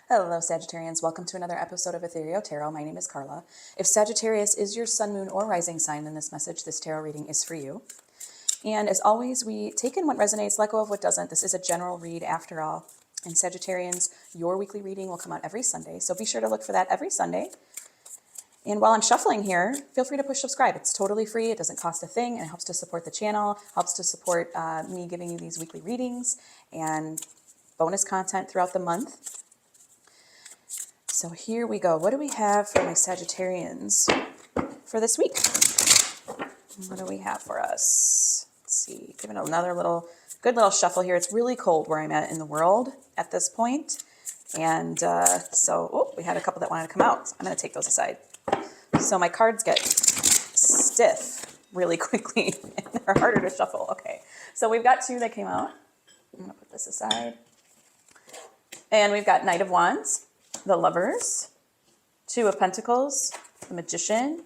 Hello, Sagittarians. Welcome to another episode of Ethereal Tarot. My name is Carla. If Sagittarius is your sun, moon, or rising sign, then this message, this tarot reading is for you. And as always, we take in what resonates, let go of what doesn't. This is a general read after all. And Sagittarians, your weekly reading will come out every Sunday. So be sure to look for that every Sunday. And while I'm shuffling here, feel free to push subscribe. It's totally free. It doesn't cost a thing. And it helps to support the channel, helps to support me giving you these weekly readings and bonus content throughout the month. So here we go. What do we have for my Sagittarians for this week? What do we have for us? Let's see. Give it another good little shuffle here. It's really cold where I'm at in the world at this point. And we had a couple that wanted to come out. So I'm going to take those aside. So my cards get stiff really quickly. And they're harder to shuffle. Okay. So we've got two that came out. I'm going to put this aside. And we've got Knight of Wands, the Lovers, Two of Pentacles, the Magician,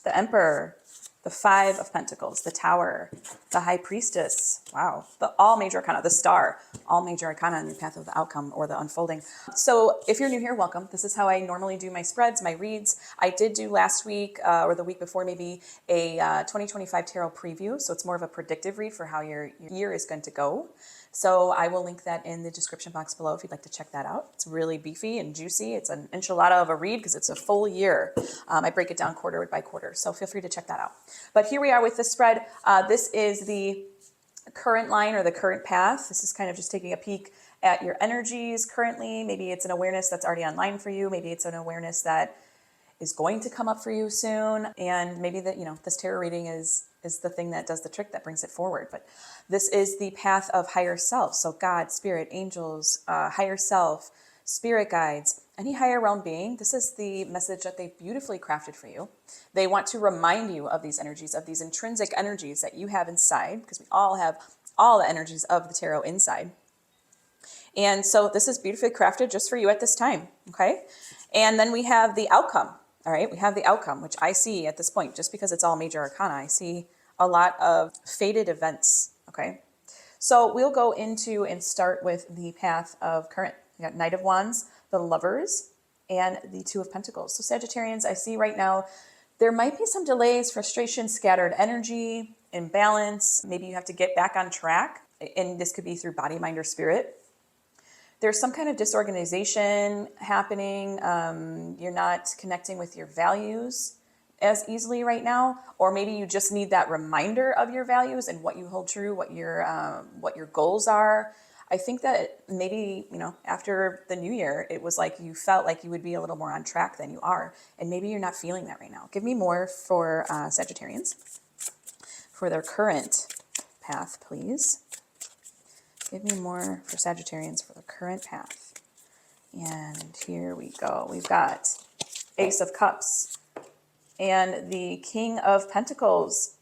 the Emperor, the Five of Pentacles, the Tower, the High Priestess. Wow. The all major arcana, the Star, all major arcana on your path of the outcome or the unfolding. So if you're new here, welcome. This is how I normally do my spreads, my reads. I did do last week or the week before maybe a 2025 tarot preview. So it's more of a predictive read for how your year is going to go. So I will link that in the description box below if you'd like to check that out. It's really beefy and juicy. It's an enchilada of a read because it's a full year. I break it down quarter by quarter, so feel free to check that out. But here we are with the spread. This is the current line or the current path. This is kind of just taking a peek at your energies currently. Maybe it's an awareness that's already online for you. Maybe it's an awareness that is going to come up for you soon. And maybe that, this tarot reading is the thing that does the trick, that brings it forward. But this is the path of higher self. So God, spirit, angels, higher self, spirit guides, any higher realm being. This is the message that they beautifully crafted for you. They want to remind you of these energies, of these intrinsic energies that you have inside, because we all have all the energies of the tarot inside. And so this is beautifully crafted just for you at this time. Okay. And then we have the outcome. All right. We have the outcome, which I see at this point, just because it's all major arcana. I see a lot of fated events. Okay. So we'll go into and start with the path of current. We got Knight of Wands, the Lovers, and the Two of Pentacles. So Sagittarians, I see right now, there might be some delays, frustration, scattered energy, imbalance. Maybe you have to get back on track. And this could be through body, mind, or spirit. There's some kind of disorganization happening. You're not connecting with your values as easily right now, or maybe you just need that reminder of your values and what you hold true, what your goals are. I think that maybe, after the new year, it was like you felt like you would be a little more on track than you are, and maybe you're not feeling that right now. Give me more for Sagittarians for their current path, please. Give me more for Sagittarians for the current path. And here we go. We've got Ace of Cups and the King of Pentacles.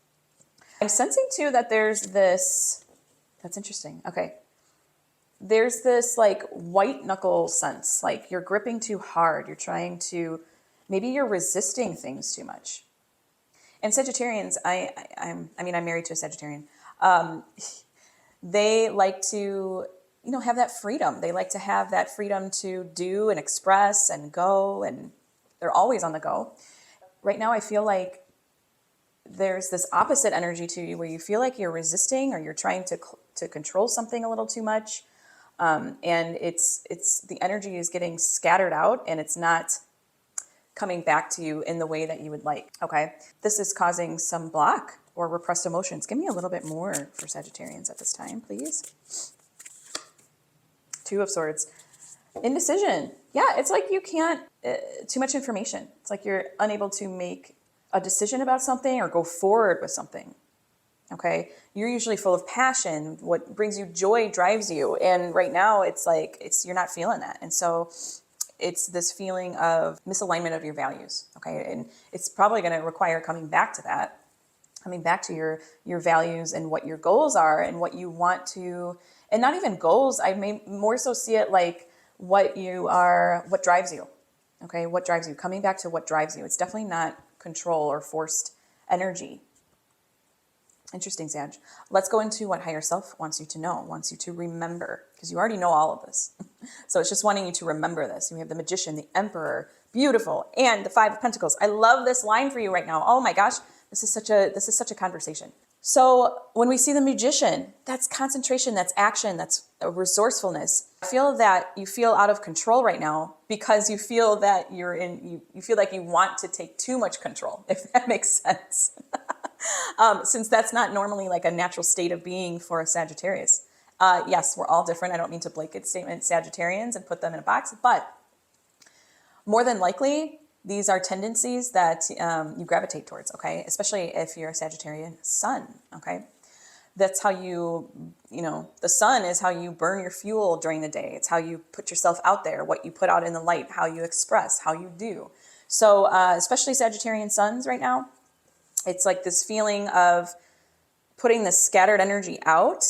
I'm sensing too that there's this, that's interesting. Okay. There's this like white knuckle sense, like you're gripping too hard. You're trying to, maybe you're resisting things too much. And Sagittarians, I'm married to a Sagittarian. They like to, have that freedom. They like to have that freedom to do and express and go, and they're always on the go. Right now, I feel like there's this opposite energy to you where you feel like you're resisting or you're trying to control something a little too much. And it's the energy is getting scattered out and it's not coming back to you in the way that you would like. Okay. This is causing some block or repressed emotions. Give me a little bit more for Sagittarians at this time, please. Two of Swords. Indecision. Yeah, it's like you can't, too much information. It's like you're unable to make a decision about something or go forward with something. Okay. You're usually full of passion. What brings you joy drives you. And right now it's like, you're not feeling that. And so it's this feeling of misalignment of your values. Okay. And it's probably going to require coming back to that, coming back to your values and what your goals are and what you want to, and not even goals. I may more so see it like what drives you. Okay. What drives you? Coming back to what drives you. It's definitely not control or forced energy. Interesting, Sag. Let's go into what higher self wants you to know, wants you to remember, because you already know all of this. So it's just wanting you to remember this. We have the Magician, the Emperor, beautiful, and the Five of Pentacles. I love this line for you right now. Oh my gosh, this is such a conversation. So when we see the Magician, that's concentration, that's action, that's resourcefulness. I feel that you feel out of control right now because you feel that you feel like you want to take too much control, if that makes sense. Since that's not normally like a natural state of being for a Sagittarius. Yes, we're all different. I don't mean to blanket statement Sagittarians and put them in a box, but more than likely, these are tendencies that you gravitate towards, okay? Especially if you're a Sagittarian sun, okay? That's how the sun is how you burn your fuel during the day. It's how you put yourself out there, what you put out in the light, how you express, how you do. So especially Sagittarian suns right now, it's like this feeling of putting the scattered energy out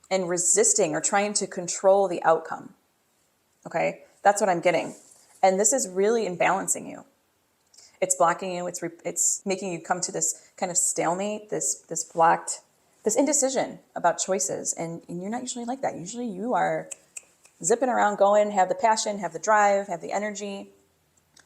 and resisting or trying to control the outcome, okay? That's what I'm getting. And this is really imbalancing you. It's blocking you. It's making you come to this kind of stalemate, this indecision about choices. And you're not usually like that. Usually you are zipping around, going, have the passion, have the drive, have the energy.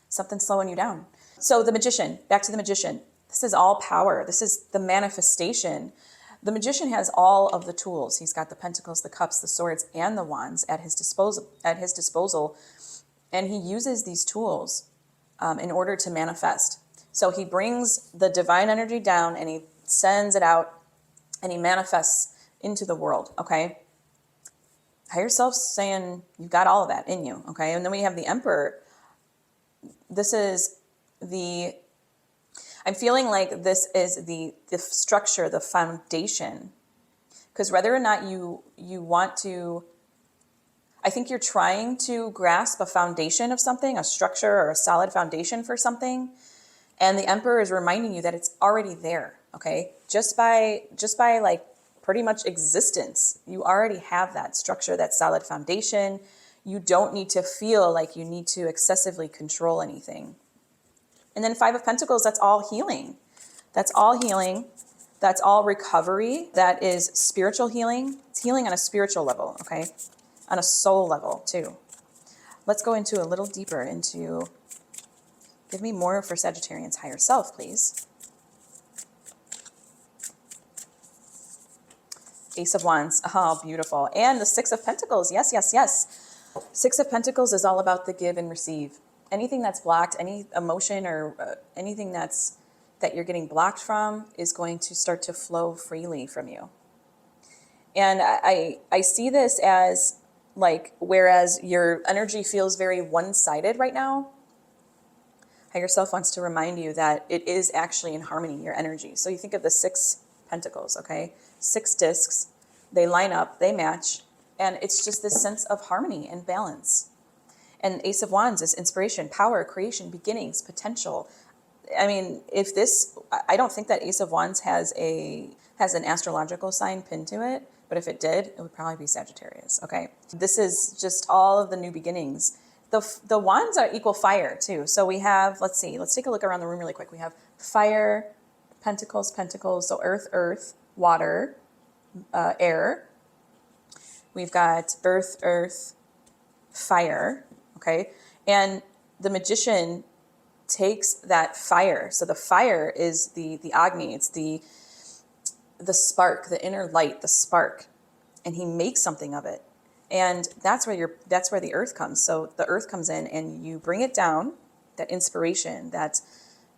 Something's slowing you down. So the Magician, back to the Magician. This is all power. This is the manifestation. The Magician has all of the tools. He's got the Pentacles, the Cups, the Swords, and the Wands at his disposal. And he uses these tools in order to manifest. So he brings the divine energy down and he sends it out and he manifests into the world, okay? Higher self's saying you've got all of that in you, okay? And then we have the Emperor. This is I'm feeling like this is the structure, the foundation. Because whether or not you want to, I think you're trying to grasp a foundation of something, a structure or a solid foundation for something. And the Emperor is reminding you that it's already there, okay? Just by like pretty much existence, you already have that structure, that solid foundation. You don't need to feel like you need to excessively control anything. And then Five of Pentacles, that's all healing. That's all healing. That's all recovery. That is spiritual healing. It's healing on a spiritual level, okay? On a soul level too. Let's go into a little deeper into, give me more for Sagittarian's higher self, please. Ace of Wands, oh, beautiful. And the Six of Pentacles, yes, yes, yes. Six of Pentacles is all about the give and receive. Anything that's blocked, any emotion or anything that you're getting blocked from is going to start to flow freely from you. And I see this as like, whereas your energy feels very one-sided right now, higher self wants to remind you that it is actually in harmony, your energy. So you think of the Six Pentacles, okay? 6 discs, they line up, they match, and it's just this sense of harmony and balance. And Ace of Wands is inspiration, power, creation, beginnings, potential. I mean, I don't think that Ace of Wands has an astrological sign pinned to it, but if it did, it would probably be Sagittarius, okay? This is just all of the new beginnings. The wands are equal fire too. So we have, let's take a look around the room really quick. We have fire, pentacles, so earth, water, air. We've got earth, fire, okay? And the Magician takes that fire. So the fire is the Agni. It's the spark, the inner light, the spark. And he makes something of it. And that's where the earth comes. So the earth comes in and you bring it down, that inspiration, that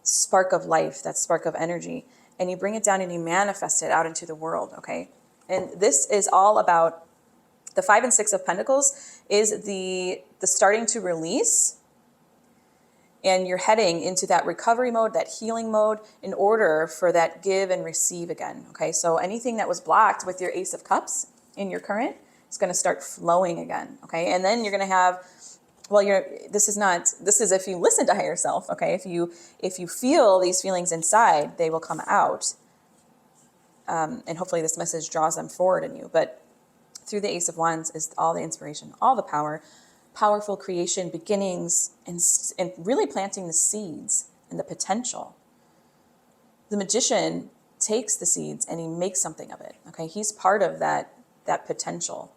spark of life, that spark of energy, and you bring it down and you manifest it out into the world, okay? And this is all about the 5 and 6 of Pentacles is the starting to release, and you're heading into that recovery mode, that healing mode, in order for that give and receive again, okay? So anything that was blocked with your Ace of Cups in your current is going to start flowing again, okay? And then you're going to have, this is if you listen to higher self, okay? If you feel these feelings inside, they will come out. And hopefully this message draws them forward in you. But through the Ace of Wands is all the inspiration, all the power, powerful creation, beginnings, and really planting the seeds and the potential. The Magician takes the seeds and he makes something of it. Okay, he's part of that potential,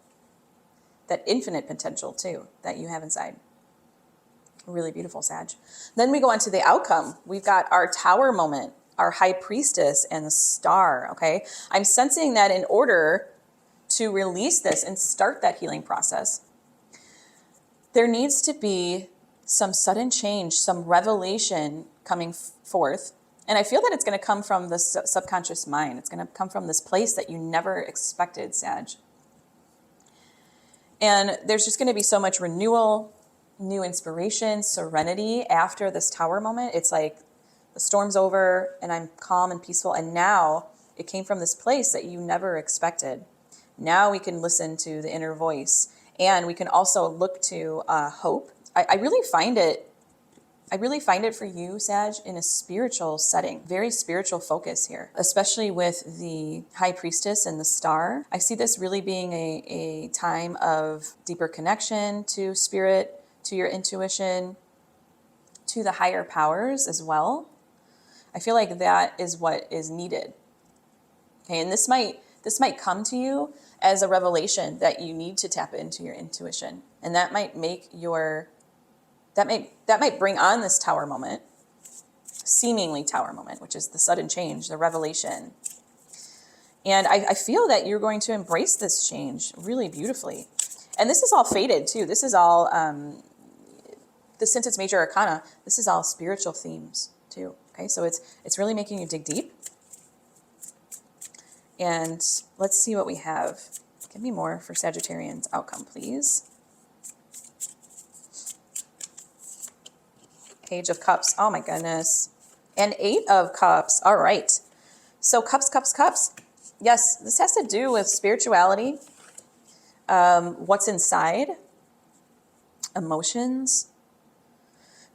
that infinite potential too that you have inside. Really beautiful, Sag. Then we go on to the outcome. We've got our Tower moment, our High Priestess, and the Star. Okay, I'm sensing that in order to release this and start that healing process, there needs to be some sudden change, some revelation coming forth. And I feel that it's going to come from the subconscious mind. It's going to come from this place that you never expected, Sag. And there's just going to be so much renewal, new inspiration, serenity after this Tower moment. It's like the storm's over and I'm calm and peaceful. And now it came from this place that you never expected. Now we can listen to the inner voice, and we can also look to hope. I really find it for you, Sag, in a spiritual setting, very spiritual focus here, especially with the High Priestess and the Star. I see this really being a time of deeper connection to spirit, to your intuition, to the higher powers as well. I feel like that is what is needed. Okay, and this might come to you as a revelation that you need to tap into your intuition, and that might make that might bring on this Tower moment, seemingly Tower moment, which is the sudden change, the revelation. And I feel that you're going to embrace this change really beautifully. And this is all faded too. This is all, since it's major arcana, this is all spiritual themes too. Okay, so it's really making you dig deep. And let's see what we have. Give me more for Sagittarian's outcome, please. Page of Cups. Oh my goodness. And 8 of Cups. All right. So cups. Yes, this has to do with spirituality, what's inside, emotions.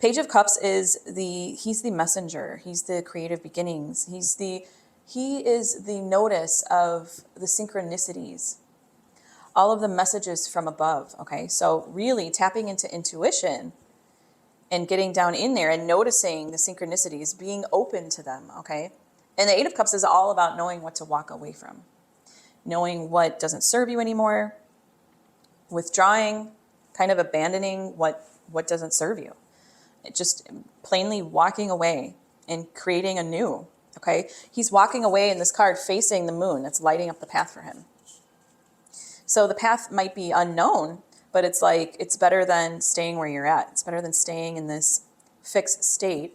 Page of Cups is he's the messenger. He's the creative beginnings. He is the notice of the synchronicities, all of the messages from above. Okay. So really tapping into intuition and getting down in there and noticing the synchronicities, being open to them, okay? And the 8 of Cups is all about knowing what to walk away from, knowing what doesn't serve you anymore, withdrawing, kind of abandoning what doesn't serve you. It just plainly walking away and creating anew, okay? He's walking away in this card facing the moon that's lighting up the path for him. So the path might be unknown, but it's like, it's better than staying where you're at. It's better than staying in this fixed state.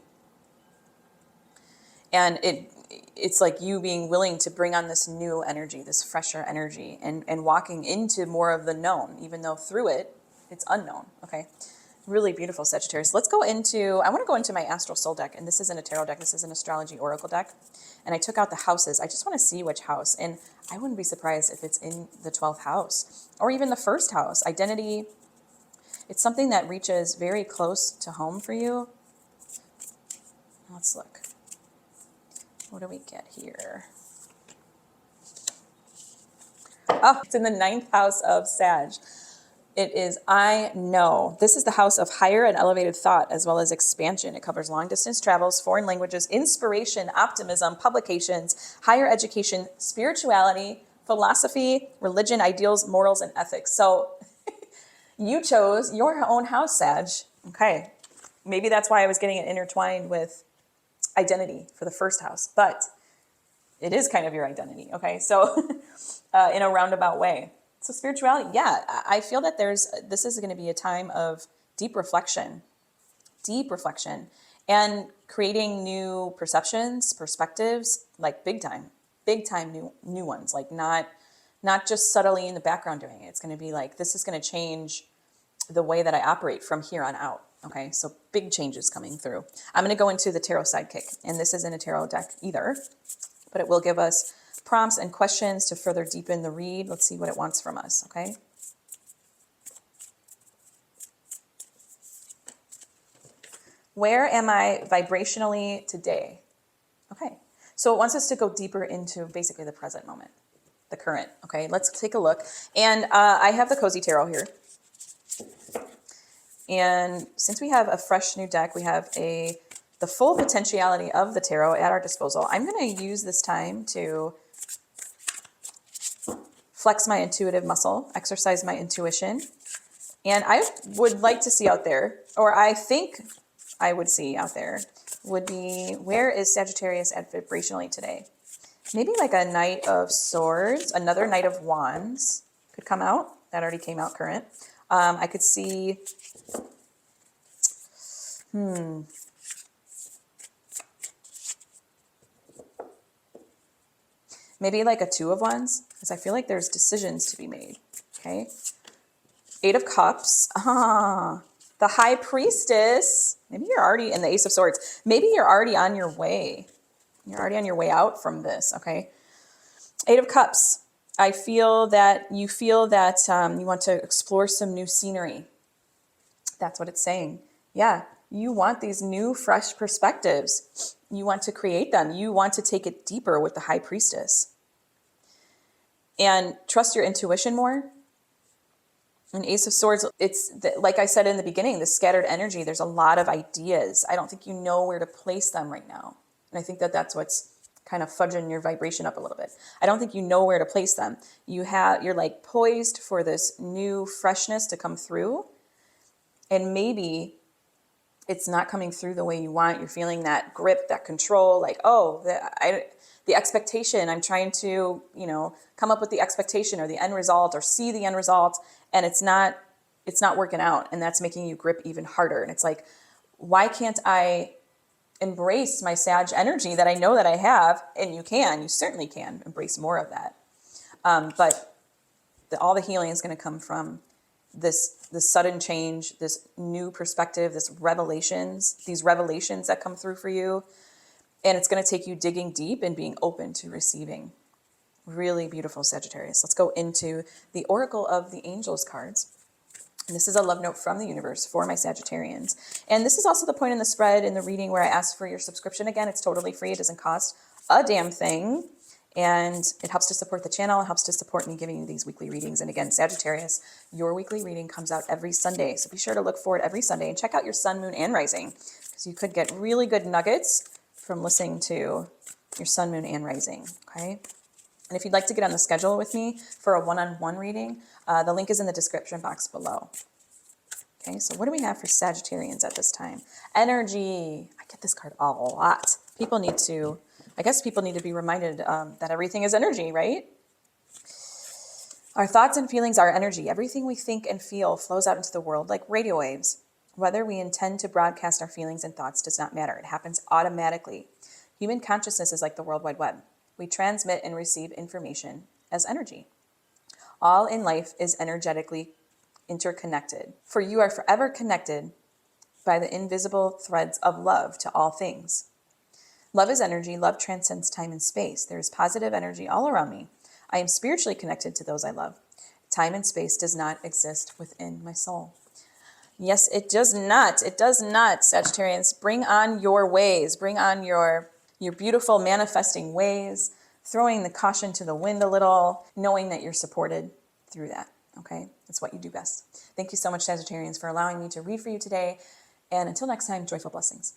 And it's like you being willing to bring on this new energy, this fresher energy, and walking into more of the known, even though through it, it's unknown, okay? Really beautiful, Sagittarius. I want to go into my Astral Soul deck, and this isn't a tarot deck, this is an astrology oracle deck. And I took out the houses. I just want to see which house. And I wouldn't be surprised if it's in the 12th house or even the first house. Identity. It's something that reaches very close to home for you. Let's look. What do we get here? Oh, it's in the 9th house of Sag. It is, I know. This is the house of higher and elevated thought, as well as expansion. It covers long distance travels, foreign languages, inspiration, optimism, publications, higher education, spirituality, philosophy, religion, ideals, morals, and ethics. So you chose your own house, Sag. Okay. Maybe that's why I was getting it intertwined with identity for the first house, but it is kind of your identity. Okay. So in a roundabout way. So spirituality, yeah, I feel that this is going to be a time of deep reflection, and creating new perceptions, perspectives, like big time new ones, like not just subtly in the background doing it. It's going to be like, this is going to change the way that I operate from here on out. Okay, so big changes coming through. I'm going to go into the tarot sidekick, and this isn't a tarot deck either, but it will give us prompts and questions to further deepen the read. Let's see what it wants from us, okay? Where am I vibrationally today? Okay, so it wants us to go deeper into basically the present moment, the current, okay? Let's take a look. And I have the Cozy Tarot here. And since we have a fresh new deck, we have a the full potentiality of the tarot at our disposal. I'm going to use this time to flex my intuitive muscle, exercise my intuition. And I would like to see out there, or I think I would see out there, would be, where is Sagittarius at vibrationally today? Maybe like a Knight of Swords, another Knight of Wands could come out. That already came out current. I could see, maybe like a Two of Wands, because I feel like there's decisions to be made, okay? Eight of Cups, the High Priestess. Maybe you're already in the Ace of Swords. Maybe you're already on your way. You're already on your way out from this, okay? Eight of Cups. I feel that you you want to explore some new scenery. That's what it's saying. Yeah, you want these new, fresh perspectives. You want to create them. You want to take it deeper with the High Priestess. And trust your intuition more. An Ace of Swords, like I said in the beginning, the scattered energy, there's a lot of ideas. I don't think you know where to place them right now. And I think that that's what's kind of fudging your vibration up a little bit. I don't think you know where to place them. You're like poised for this new freshness to come through. And maybe it's not coming through the way you want. You're feeling that grip, that control, like, oh, the expectation, I'm trying to, come up with the expectation or the end result or see the end result. And it's not working out. And that's making you grip even harder. And it's like, why can't I embrace my Sag energy that I know that I have? And you certainly can embrace more of that. But all the healing is going to come from this sudden change, this new perspective, these revelations that come through for you. And it's going to take you digging deep and being open to receiving. Really beautiful, Sagittarius. Let's go into the Oracle of the Angels cards. And this is a love note from the universe for my Sagittarians. And this is also the point in the spread in the reading where I ask for your subscription. Again, it's totally free. It doesn't cost a damn thing. And it helps to support the channel. It helps to support me giving you these weekly readings. And again, Sagittarius, your weekly reading comes out every Sunday. So be sure to look for it every Sunday and check out your sun, moon, and rising, because you could get really good nuggets from listening to your sun, moon, and rising, okay? And if you'd like to get on the schedule with me for a one-on-one reading, the link is in the description box below. Okay, so what do we have for Sagittarians at this time? Energy. I get this card a lot. People need to be reminded that everything is energy, right? Our thoughts and feelings are energy. Everything we think and feel flows out into the world like radio waves. Whether we intend to broadcast our feelings and thoughts does not matter. It happens automatically. Human consciousness is like the World Wide Web. We transmit and receive information as energy. All in life is energetically interconnected, for you are forever connected by the invisible threads of love to all things. Love is energy. Love transcends time and space. There is positive energy all around me. I am spiritually connected to those I love. Time and space does not exist within my soul. Yes, it does not. It does not, Sagittarians. Bring on your ways. Bring on your beautiful manifesting ways, throwing the caution to the wind a little, knowing that you're supported through that, okay? That's what you do best. Thank you so much, Sagittarians, for allowing me to read for you today. And until next time, joyful blessings.